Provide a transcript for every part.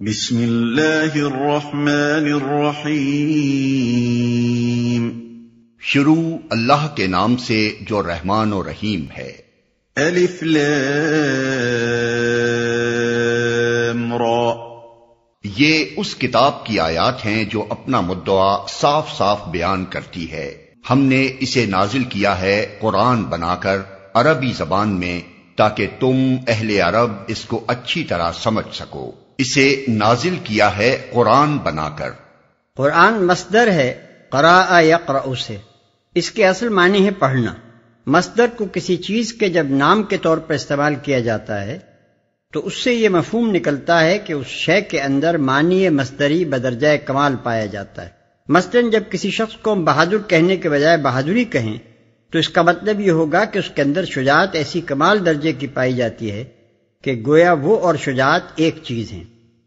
بسم اللہ الرحمن الرحیم۔ شروع اللہ کے نام سے جو رحمان و رحیم ہے۔ الف لام را، یہ اس کتاب کی آیات ہیں جو اپنا مدعا صاف صاف بیان کرتی ہے۔ ہم نے اسے نازل کیا ہے قرآن بنا کر عربی زبان میں، تاکہ تم اہل عرب اس کو اچھی طرح سمجھ سکو۔ اسے نازل کیا ہے قرآن بنا کر۔ قرآن مصدر ہے قراء یقرأ سے، اس کے اصل معنی ہے پڑھنا۔ مصدر کو کسی چیز کے جب نام کے طور پر استعمال کیا جاتا ہے تو اس سے یہ مفہوم نکلتا ہے کہ اس شے کے اندر معنی مصدری بدرجہ کمال پایا جاتا ہے۔ مثلاً جب کسی شخص کو ہم بہادر کہنے کے بجائے بہادری کہیں تو اس کا مطلب یہ ہوگا کہ اس کے اندر شجاعت ایسی کمال درجے کی پائی جاتی ہے کہ گویا وہ اور شجاعت ایک چیز ہیں۔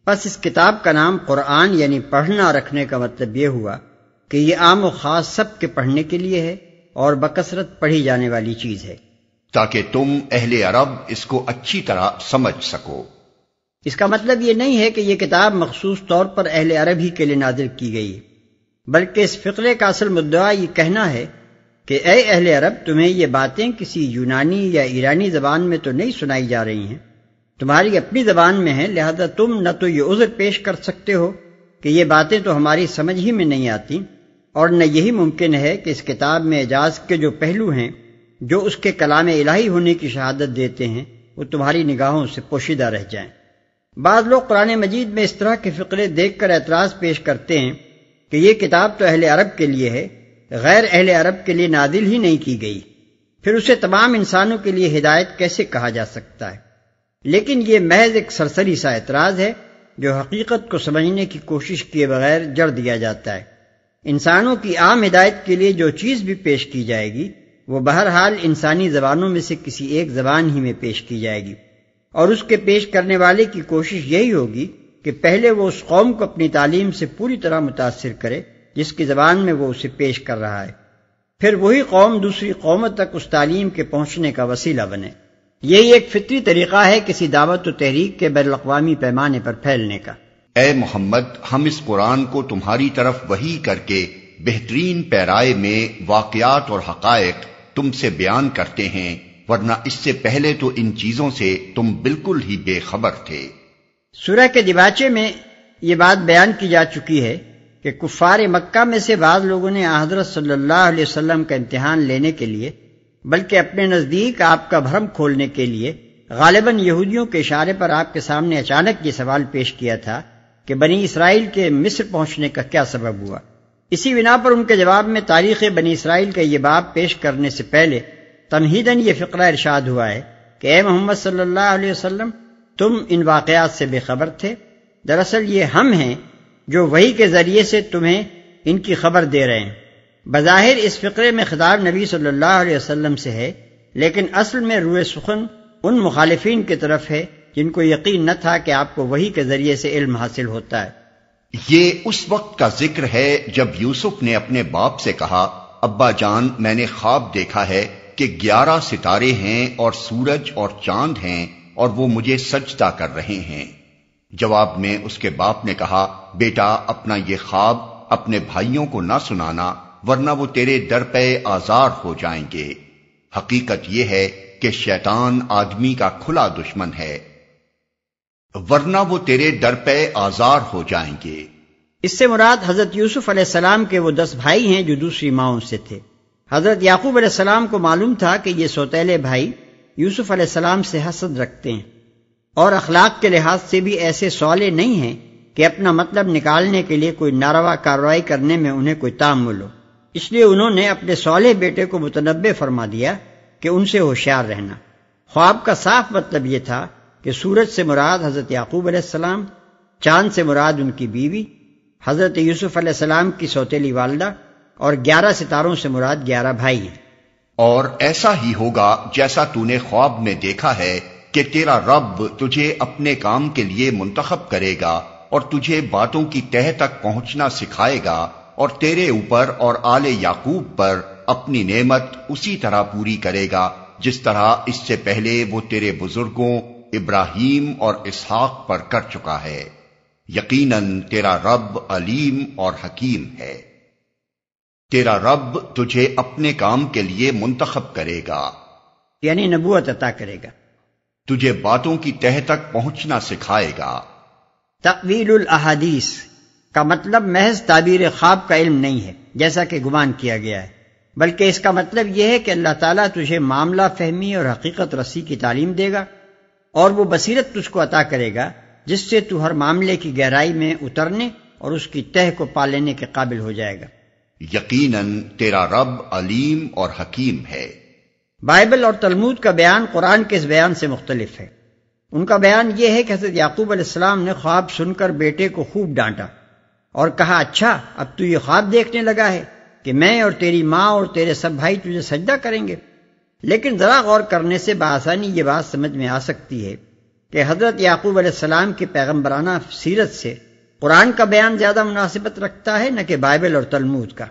پس اس کتاب کا نام قرآن یعنی پڑھنا رکھنے کا مطلب یہ ہوا کہ یہ عام و خاص سب کے پڑھنے کے لیے ہے اور بکثرت پڑھی جانے والی چیز ہے، تاکہ تم اہل عرب اس کو اچھی طرح سمجھ سکو۔ اس کا مطلب یہ نہیں ہے کہ یہ کتاب مخصوص طور پر اہل عرب ہی کے لیے نازل کی گئی، بلکہ اس فقرے کا اصل مدعا یہ کہنا ہے کہ اے اہل عرب، تمہیں یہ باتیں کسی یونانی یا ایرانی زبان میں تو نہیں سنائی جا رہی ہیں، تمہاری اپنی زبان میں ہیں، لہذا تم نہ تو یہ عذر پیش کر سکتے ہو کہ یہ باتیں تو ہماری سمجھ ہی میں نہیں آتی، اور نہ یہی ممکن ہے کہ اس کتاب میں اعجاز کے جو پہلو ہیں جو اس کے کلام الہی ہونے کی شہادت دیتے ہیں وہ تمہاری نگاہوں سے پوشیدہ رہ جائیں۔ بعض لوگ قرآن مجید میں اس طرح کے فقرے دیکھ کر اعتراض پیش کرتے ہیں کہ یہ کتاب تو اہل عرب کے لیے ہے، غیر اہل عرب کے لیے نازل ہی نہیں کی گئی، پھر اسے تمام انسانوں کے لیے ہدایت کیسے کہا جا سکتا ہے؟ لیکن یہ محض ایک سرسری سا اعتراض ہے جو حقیقت کو سمجھنے کی کوشش کیے بغیر جڑ دیا جاتا ہے۔ انسانوں کی عام ہدایت کے لیے جو چیز بھی پیش کی جائے گی وہ بہرحال انسانی زبانوں میں سے کسی ایک زبان ہی میں پیش کی جائے گی، اور اس کے پیش کرنے والے کی کوشش یہی ہوگی کہ پہلے وہ اس قوم کو اپنی تعلیم سے پوری طرح متاثر کرے جس کی زبان میں وہ اسے پیش کر رہا ہے، پھر وہی قوم دوسری قوموں تک اس تعلیم کے پہنچنے کا وسیلہ بنے۔ یہی ایک فطری طریقہ ہے کسی دعوت و تحریک کے بین الاقوامی پیمانے پر پھیلنے کا۔ اے محمد، ہم اس قرآن کو تمہاری طرف وحی کر کے بہترین پیرائے میں واقعات اور حقائق تم سے بیان کرتے ہیں، ورنہ اس سے پہلے تو ان چیزوں سے تم بالکل ہی بے خبر تھے۔ سورہ کے دیباچے میں یہ بات بیان کی جا چکی ہے کہ کفار مکہ میں سے بعض لوگوں نے حضرت صلی اللہ علیہ وسلم کا امتحان لینے کے لیے بلکہ اپنے نزدیک آپ کا بھرم کھولنے کے لیے غالباً یہودیوں کے اشارے پر آپ کے سامنے اچانک یہ سوال پیش کیا تھا کہ بنی اسرائیل کے مصر پہنچنے کا کیا سبب ہوا۔ اسی بنا پر ان کے جواب میں تاریخ بنی اسرائیل کا یہ باب پیش کرنے سے پہلے تمہیداً یہ فقرہ ارشاد ہوا ہے کہ اے محمد صلی اللہ علیہ وسلم، تم ان واقعات سے بے خبر تھے، دراصل یہ ہم ہیں جو وحی کے ذریعے سے تمہیں ان کی خبر دے رہے ہیں۔ بظاہر اس فقرے میں خطاب نبی صلی اللہ علیہ وسلم سے ہے، لیکن اصل میں روئے سخن ان مخالفین کی طرف ہے جن کو یقین نہ تھا کہ آپ کو وحی کے ذریعے سے علم حاصل ہوتا ہے۔ یہ اس وقت کا ذکر ہے جب یوسف نے اپنے باپ سے کہا، ابا جان، میں نے خواب دیکھا ہے کہ 11 ستارے ہیں اور سورج اور چاند ہیں اور وہ مجھے سجدہ کر رہے ہیں۔ جواب میں اس کے باپ نے کہا، بیٹا، اپنا یہ خواب اپنے بھائیوں کو نہ سنانا، ورنہ وہ تیرے در پہ آزار ہو جائیں گے۔ حقیقت یہ ہے کہ شیطان آدمی کا کھلا دشمن ہے، ورنہ وہ تیرے در پہ آزار ہو جائیں گے۔ اس سے مراد حضرت یوسف علیہ السلام کے وہ 10 بھائی ہیں جو دوسری ماؤں سے تھے۔ حضرت یعقوب علیہ السلام کو معلوم تھا کہ یہ سوتیلے بھائی یوسف علیہ السلام سے حسد رکھتے ہیں اور اخلاق کے لحاظ سے بھی ایسے صالح نہیں ہیں کہ اپنا مطلب نکالنے کے لیے کوئی ناروا کارروائی کرنے میں انہیں کوئی تامل ہو، اس لیے انہوں نے اپنے صالح بیٹے کو متنبہ فرما دیا کہ ان سے ہوشیار رہنا۔ خواب کا صاف مطلب یہ تھا کہ سورج سے مراد حضرت یعقوب علیہ السلام، چاند سے مراد ان کی بیوی حضرت یوسف علیہ السلام کی سوتیلی والدہ، اور 11 ستاروں سے مراد 11 بھائی ہیں۔ اور ایسا ہی ہوگا جیسا تو نے خواب میں دیکھا ہے کہ تیرا رب تجھے اپنے کام کے لیے منتخب کرے گا اور تجھے باتوں کی تہ تک پہنچنا سکھائے گا، اور تیرے اوپر اور آل یعقوب پر اپنی نعمت اسی طرح پوری کرے گا جس طرح اس سے پہلے وہ تیرے بزرگوں ابراہیم اور اسحاق پر کر چکا ہے۔ یقیناً تیرا رب علیم اور حکیم ہے۔ تیرا رب تجھے اپنے کام کے لیے منتخب کرے گا، یعنی نبوت عطا کرے گا، تجھے باتوں کی تہ تک پہنچنا سکھائے گا۔ تأویل الاحادیث کا مطلب محض تعبیر خواب کا علم نہیں ہے جیسا کہ گمان کیا گیا ہے، بلکہ اس کا مطلب یہ ہے کہ اللہ تعالیٰ تجھے معاملہ فہمی اور حقیقت رسی کی تعلیم دے گا، اور وہ بصیرت تجھ کو عطا کرے گا جس سے تو ہر معاملے کی گہرائی میں اترنے اور اس کی تہ کو پا لینے کے قابل ہو جائے گا۔ یقیناً تیرا رب علیم اور حکیم ہے۔ بائبل اور تلمود کا بیان قرآن کے اس بیان سے مختلف ہے۔ ان کا بیان یہ ہے کہ حضرت یعقوب علیہ السلام نے خواب سن کر بیٹے کو خوب ڈانٹا اور کہا، اچھا اب تو یہ خواب دیکھنے لگا ہے کہ میں اور تیری ماں اور تیرے سب بھائی تجھے سجدہ کریں گے۔ لیکن ذرا غور کرنے سے بآسانی یہ بات سمجھ میں آ سکتی ہے کہ حضرت یعقوب علیہ السلام کی پیغمبرانہ سیرت سے قرآن کا بیان زیادہ مناسبت رکھتا ہے نہ کہ بائبل اور تلمود کا۔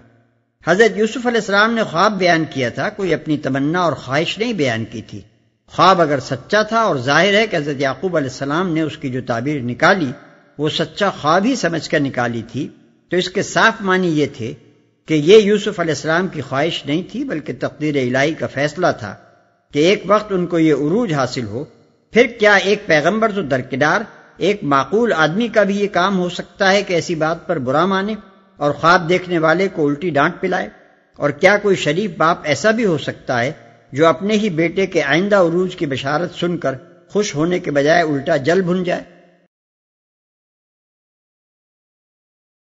حضرت یوسف علیہ السلام نے خواب بیان کیا تھا، کوئی اپنی تمنا اور خواہش نہیں بیان کی تھی۔ خواب اگر سچا تھا، اور ظاہر ہے کہ حضرت یعقوب علیہ السلام نے اس کی جو تعبیر نکالی وہ سچا خواب ہی سمجھ کر نکالی تھی، تو اس کے صاف معنی یہ تھے کہ یہ یوسف علیہ السلام کی خواہش نہیں تھی بلکہ تقدیر الہی کا فیصلہ تھا کہ ایک وقت ان کو یہ عروج حاصل ہو۔ پھر کیا ایک پیغمبر تو درکنار، ایک معقول آدمی کا بھی یہ کام ہو سکتا ہے کہ ایسی بات پر برا مانے اور خواب دیکھنے والے کو الٹی ڈانٹ پلائے؟ اور کیا کوئی شریف باپ ایسا بھی ہو سکتا ہے جو اپنے ہی بیٹے کے آئندہ عروج کی بشارت سن کر خوش ہونے کے بجائے الٹا جل بھن جائے؟